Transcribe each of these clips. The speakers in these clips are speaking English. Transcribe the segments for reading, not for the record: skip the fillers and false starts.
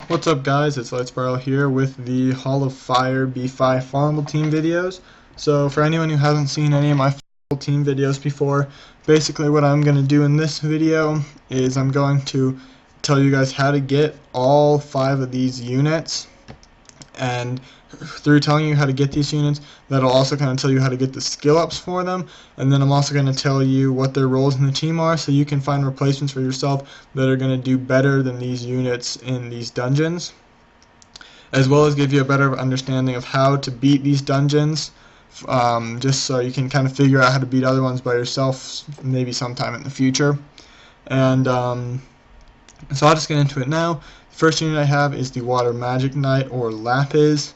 What's up guys, it's Lightsparrow here with the Hall of Fire B5 Farmable team videos. So for anyone who hasn't seen any of my Farmable team videos before, basically what I'm going to do in this video is I'm going to tell you guys how to get all 5 of these units, and through telling you how to get these units, that'll also kind of tell you how to get the skill ups for them, and then I'm also going to tell you what their roles in the team are so you can find replacements for yourself that are going to do better than these units in these dungeons, as well as give you a better understanding of how to beat these dungeons, just so you can kind of figure out how to beat other ones by yourself maybe sometime in the future. And so I'll just get into it now. The first unit I have is the Water Magic Knight, or Lapis.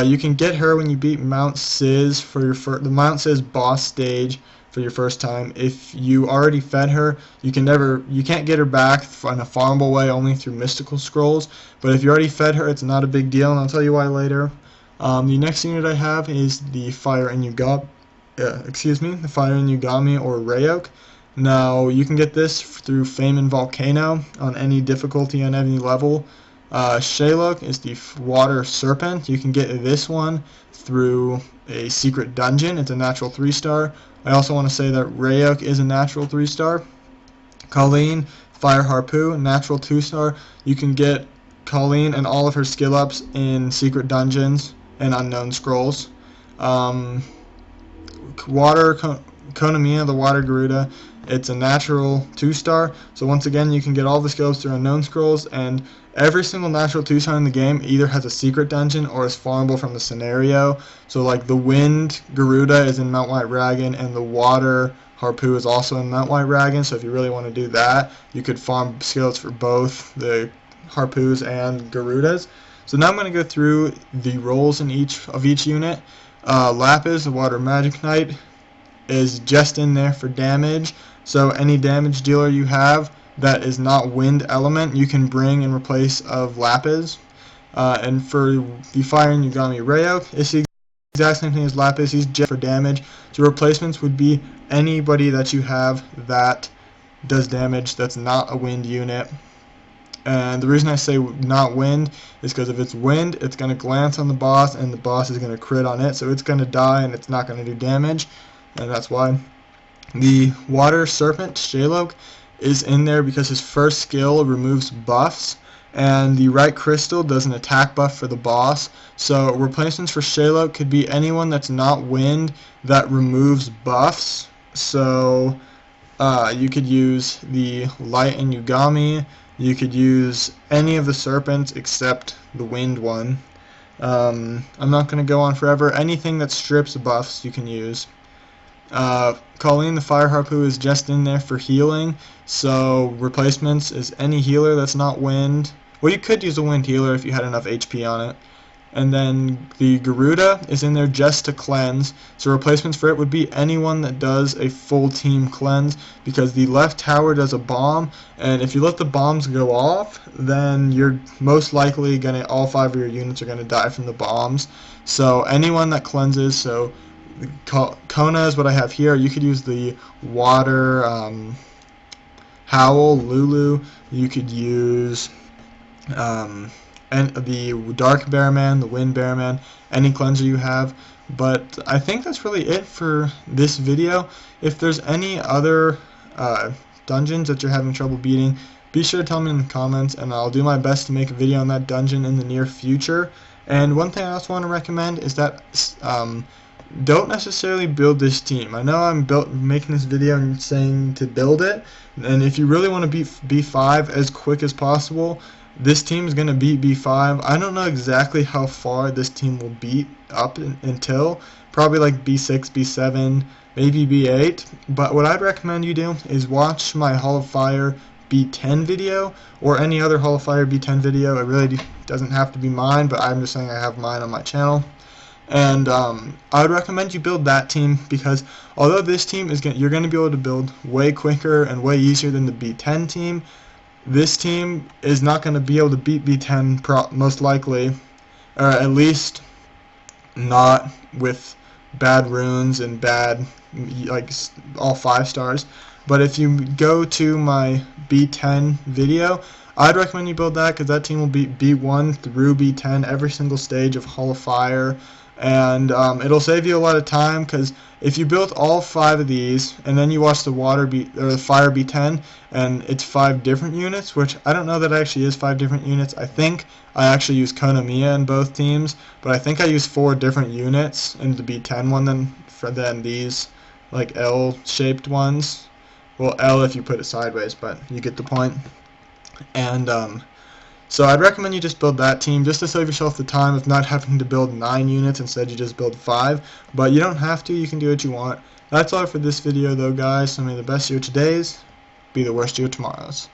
You can get her when you beat Mount Sis for your the Mount Sis boss stage for your first time. If you already fed her, you can't get her back in a farmable way, only through mystical scrolls. But if you already fed her, it's not a big deal, and I'll tell you why later. The next unit I have is the Fire and Yugami, or Rayok. Now you can get this through Fame and Volcano on any difficulty on any level. Shaylok is the Water Serpent. You can get this one through a secret dungeon. It's a natural 3-star. I also want to say that Rayok is a natural 3-star. Colleen, Fire Harpoon, natural 2-star. You can get Colleen and all of her skill ups in secret dungeons and unknown scrolls. Water Konamina, the Water Garuda. It's a natural 2-star, so once again you can get all the skills through unknown scrolls, and every single natural 2-star in the game either has a secret dungeon or is farmable from the scenario. So like the Wind Garuda is in Mount White Dragon, and the Water Harpoon is also in Mount White Dragon, so if you really want to do that, you could farm skills for both the Harpoons and Garudas. So now I'm going to go through the roles in each unit. Lapis, the Water Magic Knight, is just in there for damage, so any damage dealer you have that is not wind element you can bring in replace of Lapis. And for the Fire and Yugami Rayok, it's the exact same thing as Lapis. He's just for damage. So replacements would be anybody that you have that does damage that's not a wind unit. And the reason I say not wind is because if it's wind, it's going to glance on the boss and the boss is going to crit on it, so it's going to die and it's not going to do damage, and that's why. The Water Serpent, Shaylok, is in there because his first skill removes buffs, and the right crystal does an attack buff for the boss. So replacements for Shaylok could be anyone that's not wind that removes buffs. So you could use the Light and Yugami. You could use any of the serpents except the wind one. I'm not going to go on forever. Anything that strips buffs you can use. Colleen, the Fire Harpoon, is just in there for healing, so replacements is any healer that's not wind. Well, you could use a wind healer if you had enough HP on it. And then the Garuda is in there just to cleanse, so replacements for it would be anyone that does a full team cleanse, because the left tower does a bomb, and if you let the bombs go off, then you're most likely all 5 of your units are gonna die from the bombs. So anyone that cleanses, so Kona is what I have here. You could use the Water Howl, Lulu. You could use and the Dark Bearman, the Wind Bearman, any cleanser you have. But I think that's really it for this video. If there's any other dungeons that you're having trouble beating, be sure to tell me in the comments, and I'll do my best to make a video on that dungeon in the near future. And one thing I also want to recommend is that don't necessarily build this team. I know I'm making this video and saying to build it, and if you really want to beat B5 as quick as possible, this team is going to beat B5. I don't know exactly how far this team will beat up until probably like B6, B7, maybe B8, but what I'd recommend you do is watch my Hall of Fire B10 video, or any other Hall of Fire B10 video. It really doesn't have to be mine, but I'm just saying I have mine on my channel. And I would recommend you build that team, because although this team you're going to be able to build way quicker and way easier than the B10 team, this team is not going to be able to beat B10 most likely, or at least not with bad runes and bad, like, all 5 stars. But if you go to my B10 video, I'd recommend you build that because that team will beat B1 through B10 every single stage of Hall of Fire, and it'll save you a lot of time because if you built all 5 of these and then you watch the the Fire B10 and it's 5 different units, which I don't know that actually is 5 different units. I think I actually use Konamiya in both teams, but I think I use 4 different units in the B10 one than these like L-shaped ones. Well, L if you put it sideways, but you get the point. And so I'd recommend you just build that team just to save yourself the time of not having to build 9 units. Instead you just build 5, but you don't have to. You can do what you want. That's all for this video though, guys. So may the best year today's be the worst year tomorrow's.